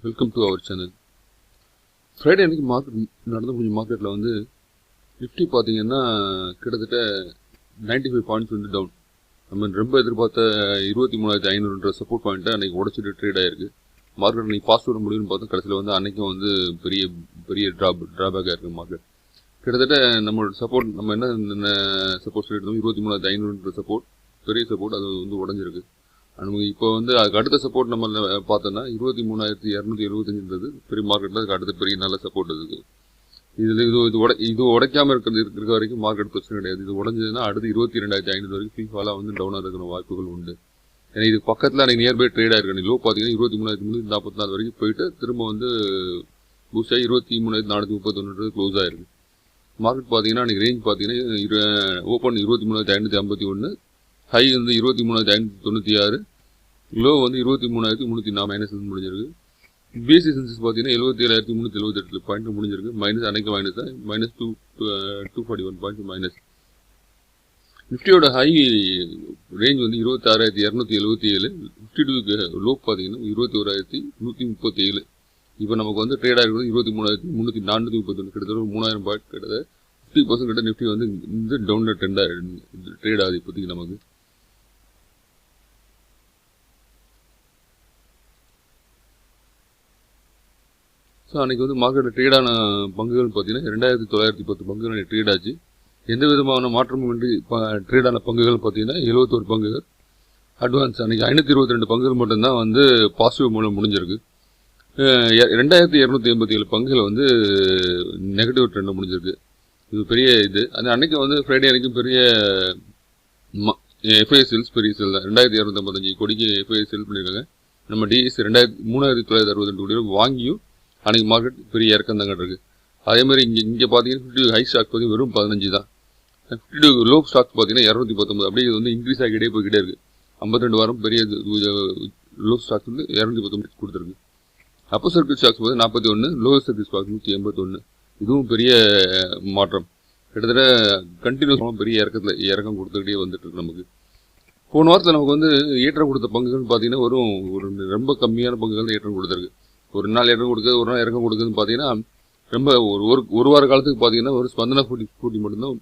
Welcome to our channel. Friday அன்றைக்கி நடந்து முடிஞ்ச மார்க்கெட்டில் வந்து நிஃப்டி பார்த்தீங்கன்னா கிட்டத்தட்ட 95 பாயிண்ட்ஸ் வந்து டவுன். நம்ம ரொம்ப எதிர்பார்த்த 23,500 சப்போர்ட் பாயிண்ட்டை அன்றைக்கி உடச்சிட்டு ட்ரேட் ஆகிருக்கு. மார்க்கெட் அன்றைக்கி பாசிட்டிவ் வர முடியும்னு பார்த்தா கடைசியில் வந்து அன்றைக்கும் வந்து பெரிய பெரிய ட்ராபேக்காக இருக்குது மார்க்கெட். கிட்டத்தட்ட நம்மளோட சப்போர்ட் நம்ம என்ன சப்போர்ட் சொல்லியிருந்தோம் 23,500 சப்போர்ட், பெரிய சப்போர்ட், அது வந்து உடஞ்சிருக்கு. நமக்கு இப்போ வந்து அதுக்கு அடுத்த சப்போர்ட் நம்ம பார்த்தோன்னா 23,275 பெரிய மார்க்கெட்டில் அதுக்கு அடுத்த பெரிய நல்ல சப்போர்ட் இருக்குது. இது உடைக்காமல் இருக்க வரைக்கும் மார்க்கெட் பிரச்சனை கிடையாது. இது உடஞ்சதுன்னா அடுத்து 22,500 வரைக்கும் ஃபீஃபாலாக வந்து டவுனாக இருக்கிற வாய்ப்புகள் உண்டு. ஏன்னா இது பக்கத்தில் அன்றைக்கி நியர்பை ட்ரேட் ஆகிருக்கு. லோ பார்த்தீங்கன்னா 23,344 வரைக்கும் போயிட்டு திரும்ப வந்து பூஸ்ட் ஆகி 23,431 க்ளோஸ் ஆகிருக்கு. மார்க்கெட் பார்த்தீங்கன்னா அன்றைக்கி ரேஞ்ச் பார்த்தீங்கன்னா ஓப்பன் 23,551, ஹை வந்து 23,596, லோ வந்து 23,304 மைனஸ் வந்து முடிஞ்சிருக்கு. பிஎஸ்சி சென்சஸ் பார்த்தீங்கன்னா 77,378 பாயிண்ட் முடிஞ்சிருக்கு. மைனஸ் அன்னைக்கு மைனஸ் தான், -241 பாயிண்ட் மைனஸ். நிஃப்டியோட ஹை ரேஞ்ச் வந்து 26,277, 52 லோ பார்த்தீங்கன்னா 21,137. இப்போ நமக்கு வந்து ட்ரேட் ஆகிருக்கிறது 23,431, கிட்டத்தட்ட 3,000 பாயிண்ட், கிட்டத்தட்ட 50% கிட்ட நிஃப்டி வந்து இந்த டவுனில் ட்ரேட் ஆகுது இப்போதைக்கு நமக்கு. ஸோ அன்றைக்கி வந்து மார்க்கெட்டில் ட்ரேடான பங்குகள் பார்த்தீங்கன்னா 2,910 பங்குகள் ட்ரேட் ஆச்சு. எந்த விதமான மாற்றமும் இன்றி ட்ரேடான பங்குகள் பார்த்தீங்கன்னா 71 பங்குகள். அட்வான்ஸ் அன்றைக்கி 522 பங்குகள் மட்டும்தான் வந்து பாசிட்டிவ் மூலம் முடிஞ்சிருக்கு. 2,287 பங்குகள் வந்து நெகட்டிவ் ட்ரெண்டில் முடிஞ்சிருக்கு. இது பெரிய இது. அன்றைக்கி வந்து ஃப்ரைடே அன்றைக்கும் பெரிய எஃப்ஐ சேல்ஸ் பெரிய சேல் தான். 2,255 கோடிக்கு எஃப்ஐ சேல் பண்ணியிருக்காங்க. நம்ம டிஎஸ் 3,962 கோடி வாங்கியும் அன்றைக்கி மார்க்கெட் பெரிய இறக்கம் தாங்க இருக்குது. அதே மாதிரி இங்கே பார்த்தீங்கன்னா 50 ஹை ஸ்டாக் பார்த்தீங்கன்னா வெறும் 15 தான். 50 லோ ஸ்டாக் பார்த்தீங்கன்னா 219. அப்படியே இது வந்து இன்க்ரீஸ் ஆகிட்டே போய்கிட்டே இருக்குது. 52 வாரம் பெரிய லோ ஸ்டாக் வந்து 219 கொடுத்துருக்கு. அப்போ சர்க்கிள் ஸ்டாக்ஸ் பார்த்தீங்கன்னா 41, லோவர் சர்க்கிள் ஸ்டாக் 181. இதுவும் பெரிய மாற்றம். கிட்டத்தட்ட கண்டினியூஸ் பெரிய இறக்கம் கொடுத்துக்கிட்டே வந்துட்டு இருக்கு நமக்கு. போன வாரத்தில் நமக்கு வந்து ஏற்றம் கொடுத்த பங்குகள் பார்த்தீங்கன்னா ஒரு ரொம்ப கம்மியான பங்குகள் தான் ஏற்றம் கொடுத்துருக்கு. ஒரு நாள் ஏற்றம் கொடுக்குது, ஒரு நாள் இறக்கம் கொடுக்குதுன்னு பார்த்தீங்கன்னா ரொம்ப ஒரு வார காலத்துக்கு பார்த்தீங்கன்னா ஒரு ஸ்பந்தனா ஃபூட்டி மட்டும்தான்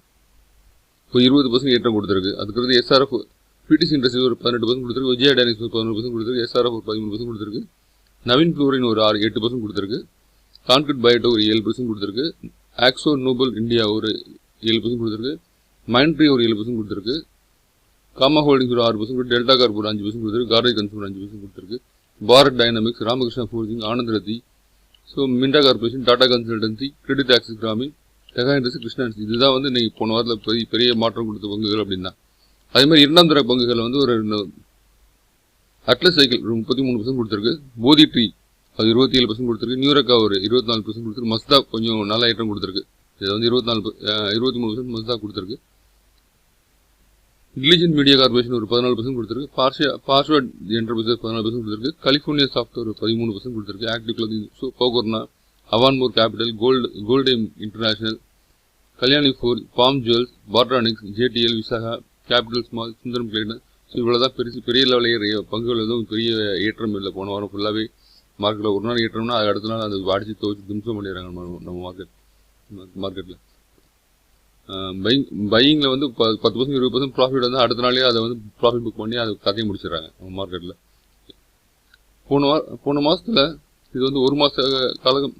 இப்போ 20% ஏற்றம் கொடுத்துருக்கு. அதுக்கு எஸ்ஆர்எஃப் பிடிசி இண்டஸ்ட்ரி ஒரு 18% கொடுத்துருக்கு, விஜயா டைனிக்ஸ் ஒரு 11% கொடுத்துருக்கு, எஸ்ஆர்எஃப் ஒரு 13% கொடுத்துருக்கு, நவீன் ஃப்ளோரின் ஒரு 8% கொடுத்துருக்கு, கான்கிரீட் பயோட்டோ ஒரு 7% கொடுத்துருக்கு, ஆக்ஸோ நோபல் இந்தியா ஒரு 7% கொடுத்துருக்கு, மைண்ட்ரி ஒரு 7% கொடுத்துருக்கு, காமா ஹோல்டிங்ஸ் ஒரு 6%, டெல்டா கார்ப் ஒரு 5% கொடுத்துருக்கு, கார்டேஜ் கன்சூமர் 5% கொடுத்துருக்கு, Bharat dynamics, Ramakrishna forging, Anand Rathi, so Minda corporation, Tata consultancy, credit access Grameen, டெகா இண்டஸ்ட்ரி, கிருஷ்ணா இண்டஸ்ட்ரி, இதுதான் வந்து இன்னைக்கு போன வாரத்தில் பெரிய மாற்றம் கொடுத்த பங்குகள் அப்படின்னா. அதே மாதிரி இரண்டாம் தர பங்குகள் வந்து ஒரு அட்லஸ் சைக்கிள் ஒரு 33% கொடுத்துருக்கு, போதி ட்ரீ அது 27% கொடுத்துருக்கு, நியூரக்கா ஒரு 24% கொடுத்துருக்கு, மஸ்தா கொஞ்சம் நல்ல ஐட்டம் கொடுத்துருக்கு, இதை வந்து 23% மஸ்தா கொடுத்துருக்கு, இன்டெலிஜென்ட் மீடியா கார்பரேஷன் ஒரு 14% கொடுத்துருக்கு, பாஸ்வேர்ட் என்டர்பிரைசஸ் 14% கொடுத்துருக்கு, கலிஃபோர்னியா சாஃப்ட்வேர் ஒரு 13% கொடுத்துருக்கு, ஆக்டிவ் கிளோதிங், போகோர்னா, Avonmore capital, Goldiam international, Kalyani forge, palm jewels, பாட்ரானிக்ஸ், JDL, Visaka, capital small, Sundaram Clayton. So இவ்வளோதான் பெரிய லெவலில் பங்குகள் எதுவும் பெரிய ஏற்றம் இல்லை. போன வாரம் ஃபுல்லாகவே மார்க்கெட்டில் ஒரு நாள் ஏற்றம்னா அது அடுத்த நாள் அது அடிச்சு துவச்சி திம்சம் பண்ணிடுறாங்க நம்ம மார்க்கெட்டில். பையிங்கில் வந்து 10% 20% ப்ராஃபிட் வந்து அடுத்த நாளே அதை வந்து ப்ராஃபிட் புக் பண்ணி அதை கதையை முடிச்சிடறாங்க நம்ம மார்க்கெட்டில். போன மாதத்தில் இது வந்து ஒரு மாத காலம்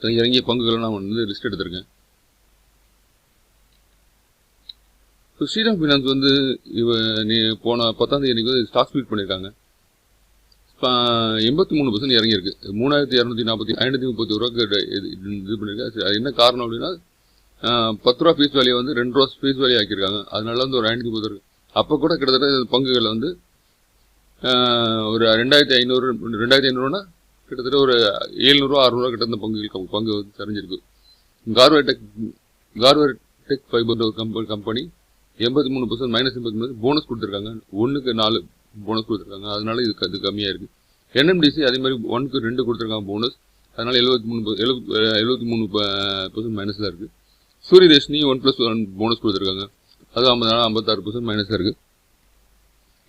இறங்கிய பங்குகளை நான் வந்து லிஸ்ட் எடுத்திருக்கேன். இப்போ ஸ்ரீராம் ஃபினான்ஸ் வந்து போன 10ஆம் தேதி வந்து ஸ்டாக் ஸ்பிளிட் பண்ணியிருக்காங்க. 83% இறங்கியிருக்கு. 3,240 531 ரூபாய்க்கு இது பண்ணியிருக்காங்க. அது என்ன காரணம் அப்படின்னா 10 ரூபா ஃபேஸ் வேல்யூ வந்து 2 ரூபா ஃபேஸ் வேல்யூ ஆக்கியிருக்காங்க. அதனால வந்து ஒரு 530 இருக்கு. அப்போ கூட கிட்டத்தட்ட பங்குகளில் வந்து ஒரு 2,500 கிட்டத்தட்ட ஒரு 700 600 கிட்ட இந்த பங்கு வந்து சரிஞ்சிருக்கு. கார்வர் டெக் ஃபைபர் ஒரு கம்பெனி 83% -83 போனஸ் கொடுத்துருக்காங்க. 1க்கு 4 போனஸ் கொடுத்துருக்காங்க. அதனால இது கம்மியாக இருக்குது. என்எம்டிசி அதே மாதிரி 1க்கு 2 கொடுத்துருக்காங்க போனஸ். அதனால 73% மைனஸில் இருக்குது. சூரியரேஷ்னி 1+1 போனஸ் கொடுத்துருக்காங்க. அது 56% மைனஸில் இருக்குது.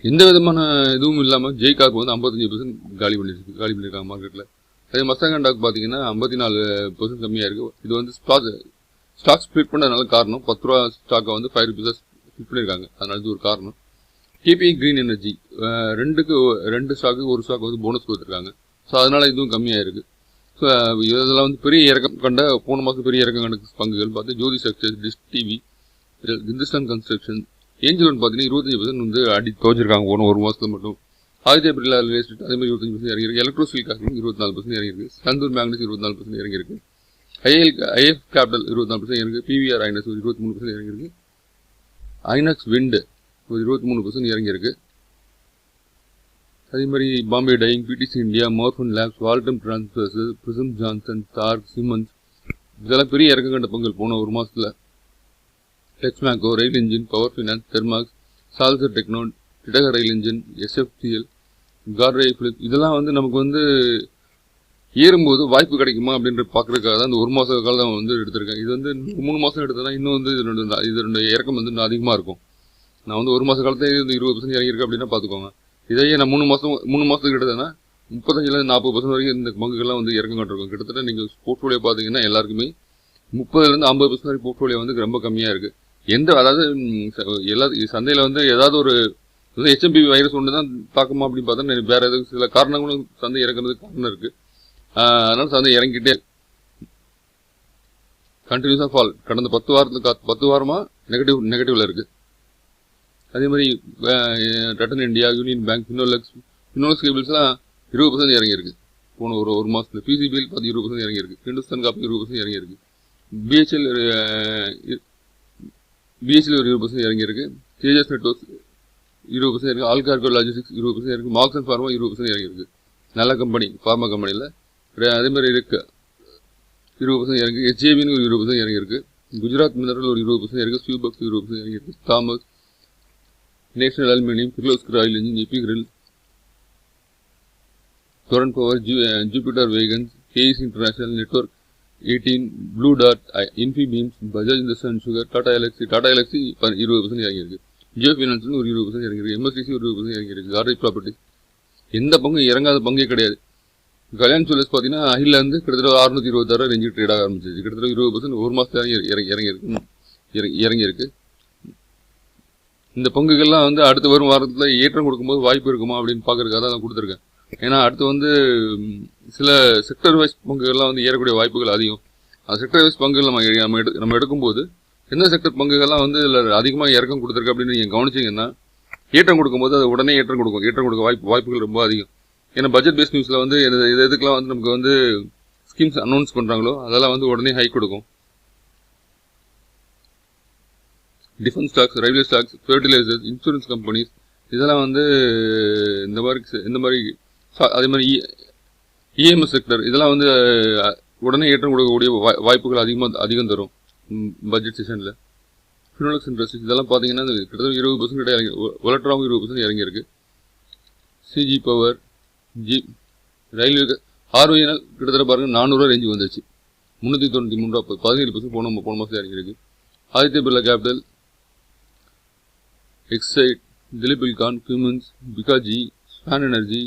எந்த விதமான இதுவும் இல்லாமல் ஜெய்காக்கு வந்து 55% காலி பண்ணியிருக்காங்க மார்க்கெட்டில். அதே மஸ்டாங் டாக் பார்த்தீங்கன்னா 54% கம்மியாக இருக்குது. இது வந்து ஸ்டாக் ஸ்பிளிட் பண்ணதுனால காரணம். 10 ரூபா ஸ்டாக்கை வந்து 5 ரூபீஸாக ஸ்பிளிட் பண்ணியிருக்காங்க, அதனால இது ஒரு காரணம். கேபிஐ கிரீன் எனர்ஜி 2 ஸ்டாக்கு 1 ஸ்டாக் வந்து போனஸ் கொடுத்துருக்காங்க. ஸோ அதனால இதுவும் கம்மியாக இருக்குது. ஸோ இதெல்லாம் வந்து பெரிய இறக்கம் கண்ட போன மாதம் பெரிய இறக்கம் கண்ட பங்குகள் பார்த்து Jyoti structures, dish TV, Hindustan construction, angel one பார்த்தீங்கன்னா 25% வந்து அடி துவச்சிருக்காங்க போன ஒரு மாதத்துல மட்டும். ஆதித்யா பிர்லா ரியல் எஸ்டேட் அதே மாதிரி 25% இறங்கியிருக்கு. எலக்ட்ரோசில் காஸ்டிங் 24% இறங்கியிருக்கு. சந்தூர் மேக்னஸ் 24% இறங்கியிருக்கு. ஐஎஃப் கேபிட்டல் 24% இறங்கிருக்கு. பிவிஆர் ஐனஸ் 23% இறங்கியிருக்கு. ஐநாக்ஸ் விண்ட் 23% இறங்கியிருக்கு. அதே மாதிரி பாம்பே டையிங், பிடிசி இந்தியா, மார்ஃபன் labs, Voltamp transformers, Prism Johnson, டார்க், சிமன்ஸ் இதெல்லாம் பெரிய இறக்கம் கண்ட பங்குகள் போன ஒரு மாதத்தில். Texmaco, rail engine, power finance, Thermax, Salasar techno, Titagarh rail engine, SFCL, கார்ரே பிலிப்ஸ் இதெல்லாம் வந்து நமக்கு வந்து ஏறும்போது வாய்ப்பு கிடைக்குமா அப்படின்ற பார்க்கறதுக்காக தான் இந்த ஒரு மாத காலம் வந்து எடுத்திருக்கேன். இது வந்து 3 மாதம் எடுத்ததுனா இன்னும் வந்து இதனுடைய இறக்கம் வந்து இன்னும் அதிகமாக இருக்கும். நான் வந்து ஒரு மாத காலத்தில் 20% இறங்கியிருக்கு அப்படின்னா பார்த்துக்கோங்க. இதையே நான் 3 மாதத்துக்கு எடுத்தேன்னா 35-40% வரைக்கும் இந்த பங்குகள்லாம் வந்து இறக்கம் கண்டிருக்கும். கிட்டத்தட்ட நீங்கள் போர்ட்ஃபோலியோ பார்த்தீங்கன்னா எல்லாருக்குமே 30-50% வரை போர்ட்ஃபோலியோ வந்து ரொம்ப கம்மியாக இருக்குது. அதாவது எல்லா சந்தையில் வந்து ஏதாவது ஒரு HMP வைரஸ் ஒன்று தான் தாக்குமா அப்படின்னு பார்த்தா வேற எதுவும் சில காரணங்களும் சந்தை இறக்குறதுக்கு காரணம் இருக்குது. அதனால சந்தை இறங்கிட்டே கண்டினியூஸாக ஃபால் கடந்த 10 வாரமாக நெகட்டிவ்ல இருக்குது. அதே மாதிரி Rattan India, union bank, Finolex கேபிள்ஸ்லாம் 20% இறங்கியிருக்கு போன ஒரு மாதத்தில். பிசிபிஎல் பார்த்து 20% இறங்கியிருக்கு. ஹிந்துஸ்தான் காப்பி 20% இறங்கியிருக்கு. பிஹெச்எல் 20% இறங்கியிருக்கு. தேஜஸ் நெட்வொர்க்ஸ் 20% இருக்கு. ஆல்கார்கோ லாஜிஸ்டிக்ஸ் 20% இருக்கு. மார்க்ஸ் அண்ட் ஃபார்மா 20% இறங்கியிருக்கு. நல்ல கம்பெனி, ஃபார்மா கம்பெனியில். அதே மாதிரி இருக்கு 20% இறங்கி. HJBன்னு ஒரு 20% இறங்கியிருக்கு. குஜராத் மினரல் ஒரு 20% இருக்கு. ஸ்யூபக்ஸ் 20% இறங்கியிருக்கு. Thomas, national aluminium, Kirloskar oil engine, எபிகிரில், Torrent power, Jupiter wagons, KS international, network 18, blue டாட், இன்ஃபிபீம்ஸ், Bajaj industrial sugar, Tata Elxsi 20% இறங்கியிருக்கு. ஜியோ ஃபினான்ஸ்னு ஒரு 20% இறங்கியிருக்கு. MSCC ஒரு 20% இறங்கியிருக்கு. கார்ரேஜ் ப்ராப்பர்ட்டிஸ் எந்த பங்கும் இறங்காத பங்கே கிடையாது. கல்யாண் ஜுவல்லர்ஸ் பார்த்தீங்கன்னா அஹிலேருந்து கிட்டத்தட்ட 626 ரேஞ்சு ட்ரேட் ஆக ஆரம்பிச்சிச்சு. கிட்டத்தட்ட 20% ஒரு மாதத்துல இறங்கியிருக்கு. இந்த பங்குகள்லாம் வந்து அடுத்து வரும் வாரத்தில் ஏற்றம் கொடுக்கும்போது வாய்ப்பு இருக்குமா அப்படின்னு பார்க்கறதுக்காக தான் கொடுத்துருக்கேன். ஏன்னா அடுத்து வந்து சில செக்டர் வைஸ் பங்குகள்லாம் வந்து ஏறக்கூடிய வாய்ப்புகள் அதிகம். அந்த செக்டர் வைஸ் பங்குகள் நம்ம எடுக்கும்போது எந்த செக்டர் பங்குகள்லாம் வந்து இதில் அதிகமாக இறக்கம் கொடுத்துருக்கு அப்படின்னு நீங்கள் கவனிச்சிங்கன்னா ஏற்றம் கொடுக்கும்போது அது உடனே ஏற்றம் கொடுக்க வாய்ப்புகள் ரொம்ப அதிகம். ஏன்னா பட்ஜெட் பேஸ் நியூஸில் வந்து எதுக்கெல்லாம் வந்து நமக்கு வந்து ஸ்கீம்ஸ் அனௌன்ஸ் பண்ணுறாங்களோ அதெல்லாம் வந்து உடனே ஹை கொடுக்கும். Defence stocks, railway stocks, fertilisers, insurance companies இதெல்லாம் வந்து இந்த மாதிரி அதே மாதிரி இஎம்எஸ் செக்டர் இதெல்லாம் வந்து உடனே ஏற்றம் கொடுக்கக்கூடிய வாய்ப்புகள் அதிகம் தரும் பட்ஜெட் செஷனில். ஃபினோலெக்ஸ் இண்டஸ்ட்ரீஸ் இதெல்லாம் பார்த்தீங்கன்னா கிட்டத்தட்ட 20% இறங்கி, ஒலட்ராவும் 20% இறங்கியிருக்கு. சிஜி பவர், ரயில்வே, ஆர்ஒய்என்எல் கிட்டத்தட்ட பாருங்கள் 400 ரேஞ்சு வந்துச்சு. 393 17% போன மாதம் இறங்கியிருக்கு. ஆதித்ய பிர்லா கேபிட்டல், எக்ஸைட், திலீப் பில்கான், கியூமன்ஸ், Bikaji, span energy,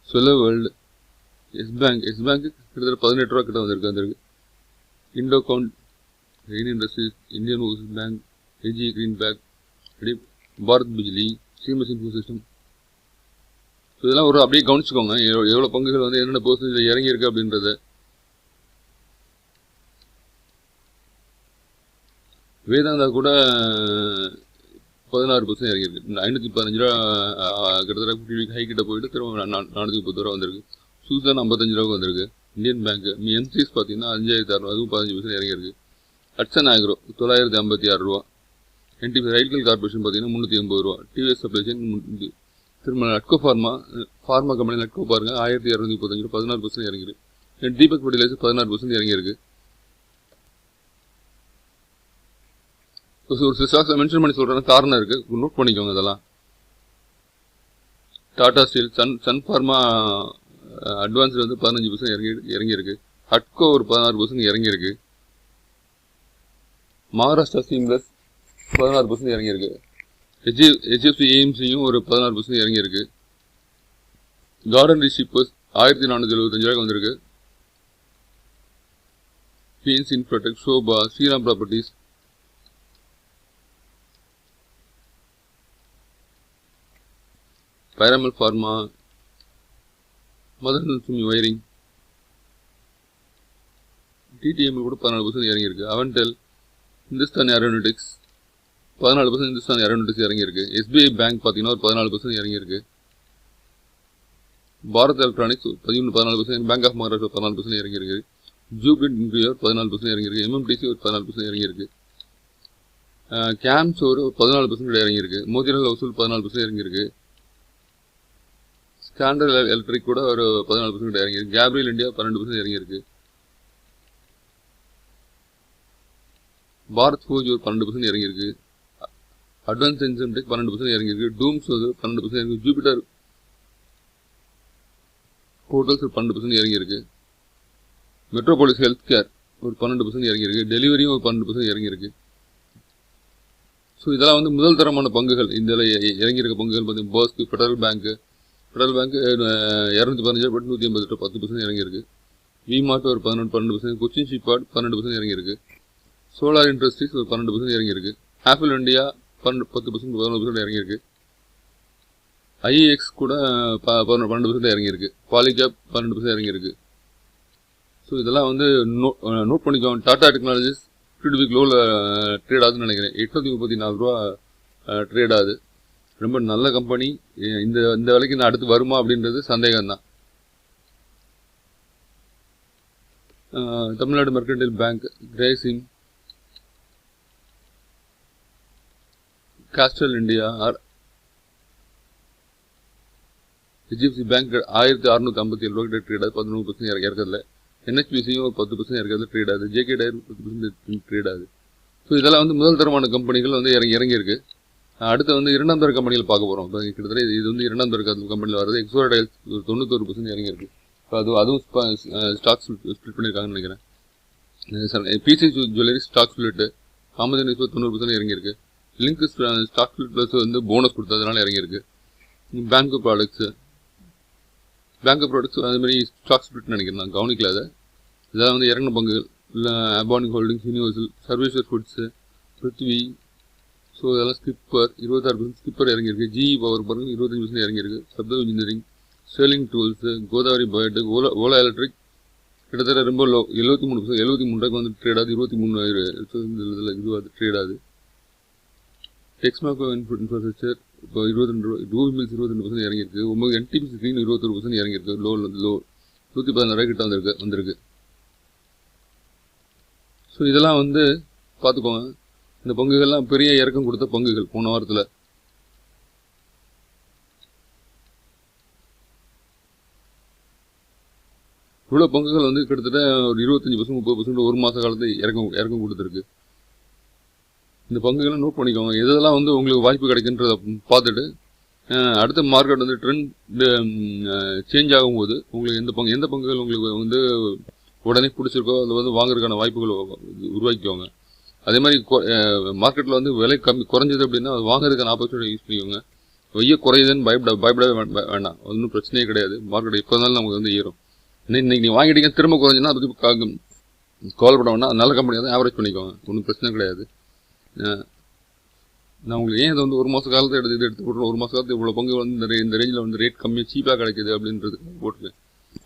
solar world, yes bank கிட்டத்தட்ட 18 ரூபா கிட்ட வந்திருக்கு. இண்டோகவுண்ட், rain industries, Indian overseas bank, AG green bank, Bharat Bijlee, CMS info system இதெல்லாம் ஒரு அப்படியே கவனிச்சுக்கோங்க. எவ்வளோ பங்குகள் வந்து என்னென்ன பெர்சன்டேஜ் இறங்கியிருக்கு அப்படின்றத. வேதாந்தா கூட 16% இறங்கியிருக்கு. 515 ரூபா கிட்டத்தட்ட ஹை கிட்ட போயிட்டு திரும்ப 430 ரூபா வந்திருக்கு. சூசான் 55 ரூபாய்க்கு வந்திருக்கு. இந்தியன் பேங்க், எம்சிஎஸ் பார்த்தீங்கன்னா 5600, அதுவும் 15% இறங்கியிருக்கு. ஹட்சன் ஆக்ரோ 956 ரூபா. என்டிபி ரயில்கள் கார்பரேஷன் பார்த்தீங்கன்னா 380 ரூபா. டிவிஎஸ் சப்ளை செயின் திரும்ப நட்கோ ஃபார்மா கம்பெனி நட்கோ பாருங்கள் 1235 ரூபா, 16% இறங்கியிருக்கு. தீபக் ஃபெர்டிலைசர் 16% இறங்கியிருக்கு. ஒரு சில ஸ்டாக்ஸ் மென்ஷன் பண்ணி சொல்கிறேன்னா காரணம் இருக்குது, நோட் பண்ணிக்கோங்க இதெல்லாம். டாடா ஸ்டீல், சன் ஃபார்மா அட்வான்ஸில் வந்து 15% இறங்கியிருக்கு. ஹட்கோ ஒரு 16% இறங்கியிருக்கு. மகாராஷ்டிரா சீம்லெஸ் 16% இறங்கியிருக்கு. HFC ஏஎம்சியும் ஒரு 16% இறங்கியிருக்கு. கார்டன் ஷிப்பர்ஸ் 1475 ரூபாய்க்கு வந்திருக்கு. PNC Infratech, Shobha, Shriram Properties, Pyramal Pharma, Mother Sumi Wiring, TTM கூட 14% இறங்கி இருக்கு. Avantel, Hindustan Aeronautics 14% Hindustan Aeronautics இறங்கி இருக்கு. SBI Bank பாத்தீங்கன்னா 14% இறங்கி இருக்கு. Bharat Electronics 14%, Bank of Maharashtra 14% இறங்கி இருக்கு. Jubilant Interior 14% இறங்கி இருக்கு. MMTC 14% இறங்கி இருக்கு. CAMS ஒரு 14% இறங்கி இருக்கு. Motilal Oswal 14% இறங்கி இருக்கு. Scandal Electric கூட ஒரு 14% இறங்கி இருக்கு. Gabriel India 12% இறங்கி இருக்கு. பாரத் ஃபோர்ஜ் ஒரு 12% இறங்கி இருக்கு. அட்வான்ஸ் என்சைம்டெக் 12% இறங்கி இருக்கு. டூம்ஸ் ஒரு 12% இறங்கி. ஜூபிட்டர் ஹோட்டல்ஸ் ஒரு 12% இறங்கி இருக்கு. மெட்ரோபாலிஸ் ஹெல்த் கேர் ஒரு 12% இறங்கி இருக்கு. டெலிவரியும் ஒரு 12% இறங்கி இருக்கு. ஸோ இதெல்லாம் வந்து முதல் தரமான பங்குகள். இந்த இறங்கியிருக்க பங்குகள் பார்த்தீங்கன்னா பர்ஸ்க், ஃபெடரல் பேங்க் 215 ரூபாய் 180 10% இறங்கி இருக்கு. விமார்ட் ஒரு 12%, கொச்சின் ஷிப்யார்ட் 12% இறங்கி இருக்கு. சோலார் இண்டஸ்ட்ரீஸ் ஒரு 12% இறங்கி இருக்கு. ஆப்பிள் இந்தியா 10% 11% இறங்கி இருக்கு. IEX கூட 12% இறங்கி இருக்கு. பாலிகேப் 12% இறங்கி இருக்கு. ஸோ இதெல்லாம் வந்து நோட் பண்ணிக்கோங்க. டாடா டெக்னாலஜிஸ் 50 வீக் லோவில் ட்ரேட் ஆகுதுன்னு நினைக்கிறேன். 834 ரூபா ட்ரேட் ஆகுது. ரொம்ப நல்ல கம்பெனி. இந்த விலைக்கு நான் அடுத்து வருமா அப்படின்றது சந்தேகம் தான். Tamil Nadu mercantile bank, Grasim, Castrol India, HDFC bank 1657 ரூபாய்க்கு ட்ரேட் ஆகுது. 11% இறக்கிறதுல. NHPCயும் ஒரு 10% இறக்கிறது ட்ரேட் ஆகுது. JK டயர் 10% ட்ரேட் ஆகுது. ஸோ இதெல்லாம் வந்து முதல் தரமான கம்பெனிகள் வந்து இறங்கி இருக்கு. அடுத்து வந்து இரண்டாம் தர கம்பெனிகள் பார்க்க போகிறோம். கிட்டத்தட்ட இது வந்து இரண்டாம் தர கம்பெனியில் வருது. எக்ஸோரா டைல்ஸ் 91% இறங்கி இருக்கு. அதுவும் ஸ்டாக்ஸ் ஸ்பிளிட் பண்ணியிருக்காங்கன்னு நினைக்கிறேன். PC jewellery stock split Kamdhenu 90% இறங்கி இருக்கு. லிங்க் ஸ்டாக் ஸ்பிளிட் ப்ளஸ் வந்து போனஸ் கொடுத்ததுனால இறங்கி இருக்கு. பேங்க் ப்ராடக்ட்ஸ் அதே மாதிரி ஸ்டாக் ஸ்பிளிட் நினைக்கிறேன், நான் கவனிக்கல. அதை இதெல்லாம் வந்து இறங்கின பங்குகள். இல்லை அபானிக் ஹோல்டிங்ஸ், யூனிவர்சல், சர்வீசர் ஃபுட்ஸு, பிருத்வி. ஸோ இதெல்லாம் ஸ்கிப்பர் 26% ஸ்கிப்பர் இறங்கியிருக்கு. GE பவர் பாருங்க 25% இறங்கியிருக்கு. சப்தா engineering, sterling tools, Godavari biotech, Ola electric கிட்டத்தட்ட ரொம்ப லோ 73%, 73 வந்து ட்ரேட் ஆகுது. 23 இதில் இதுவாக ட்ரேட் ஆகுது. டெக்ஸ்மாக்கோ இன்ஃப்ராஸ்ட்ரக்சர் இப்போ 22 ரூபா. டூ மில்ஸ் 22% இறங்கியிருக்கு. NTPC ஸ்க்ரீன் 21% இறங்கியிருக்கு. லோ 116 ரூபாய் கிட்ட வந்திருக்கு. ஸோ இதெல்லாம் வந்து பார்த்துக்கோங்க. இந்த பங்குகள்லாம் பெரிய இறக்கம் கொடுத்த பங்குகள் போன வாரத்தில். இவ்வளோ பங்குகள் வந்து கிட்டத்தட்ட ஒரு 25%, 30% ஒரு மாத காலத்தை இறக்கம் கொடுத்துருக்கு. இந்த பங்குகளை நோட் பண்ணிக்கோங்க. எதெல்லாம் வந்து உங்களுக்கு வாய்ப்பு கிடைக்குன்றத பார்த்துட்டு அடுத்த மார்க்கெட் வந்து ட்ரெண்ட் சேஞ்ச் ஆகும்போது உங்களுக்கு எந்த பங்குகள் உங்களுக்கு வந்து உடனே பிடிச்சிருக்கோ அதில் வந்து வாங்குறதுக்கான வாய்ப்புகள் உருவாக்கிக்கோங்க. அதே மாதிரி மார்க்கெட்டில் வந்து விலை குறைஞ்சது அப்படின்னா அது வாங்குறதுக்கான ஆப்பர்ச்சுனிட்டி யூஸ் பண்ணிக்கோங்க. குறையுதுன்னு பயப்படவே வேண்டாம். ஒன்றும் பிரச்சனையே கிடையாது. மார்க்கெட் எப்போ இருந்தாலும் நமக்கு வந்து ஏறும். இன்னைக்கு நீங்கள் வாங்கிட்டீங்க திரும்ப குறைஞ்சுன்னா அதை பற்றி கவலைப்பட வேண்டாம். நல்ல கம்பெனியாக தான் ஆவரேஜ் பண்ணிக்கோங்க. ஒன்றும் பிரச்சனை கிடையாது. நான் உங்களுக்கு ஏன் இதை வந்து ஒரு மாத காலத்தை எடுத்து போட்டுருவோம். ஒரு மாத காலத்து இவ்வளோ பங்கு வந்து இந்த ரேஞ்சில் வந்து ரேட் கம்மியாக சீப்பாக கிடைக்குது அப்படின்றது போட்டுருக்கேன்.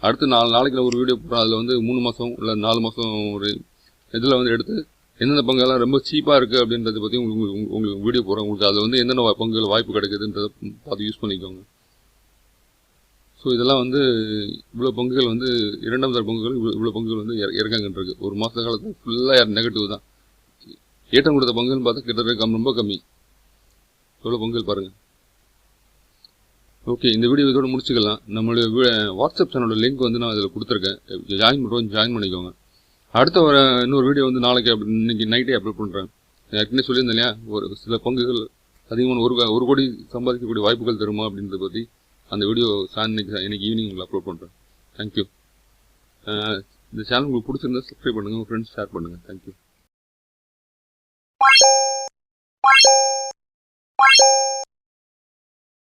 அடுத்து 4 நாளைக்கு ஒரு வீடியோ போடுறோம். அதில் வந்து 3 மாதம் இல்லை 4 மாதம் ஒரு இதில் வந்து எடுத்து எந்தெந்த பங்குலாம் ரொம்ப சீப்பாக இருக்குது அப்படின்றத பற்றி உங்களுக்கு வீடியோ போடுறோம். உங்களுக்கு அதில் வந்து எந்தெந்த பங்குகள் வாய்ப்பு கிடைக்குதுன்றதை பார்த்து யூஸ் பண்ணிக்கோங்க. ஸோ இதெல்லாம் வந்து இவ்வளோ பங்குகள் வந்து இரண்டாம் தர பங்குகள் இவ்வளோ பங்குகள் வந்து இறக்காங்கன்றிருக்கு. ஒரு மாத காலத்தில் ஃபுல்லாக நெகட்டிவ் தான். ஏற்றம் கொடுத்த பங்குன்னு பார்த்தா கிட்டத்தட்ட ரொம்ப கம்மி. எவ்வளோ பங்குகள் பாருங்கள். ஓகே, இந்த வீடியோ இதோட முடிச்சுக்கலாம். நம்மளுடைய வாட்ஸ்அப் சேனலோட லிங்க் வந்து நான் இதில் கொடுத்துருக்கேன். ஜாயின் பண்ணிக்கோங்க. அடுத்த இன்னொரு வீடியோ வந்து நாளைக்கு இன்னைக்கு நைட்டே அப்லோட் பண்ணுறேன். ஏற்கனவே சொல்லியிருந்தேன் இல்லையா, ஒரு சில பங்குகள் அதிகமான 1 கோடி சம்பாதிக்கக்கூடிய வாய்ப்புகள் தருமா அப்படின்றத பற்றி அந்த வீடியோ இன்னைக்கு ஈவினிங் உங்களுக்கு அப்லோட் பண்ணுறேன். தேங்க்யூ. இந்த சேனல் உங்களுக்கு பிடிச்சிருந்தா சப்ஸ்கிரைப் பண்ணுங்கள், உங்கள் ஃப்ரெண்ட்ஸ் ஷேர் பண்ணுங்கள். தேங்க்யூ.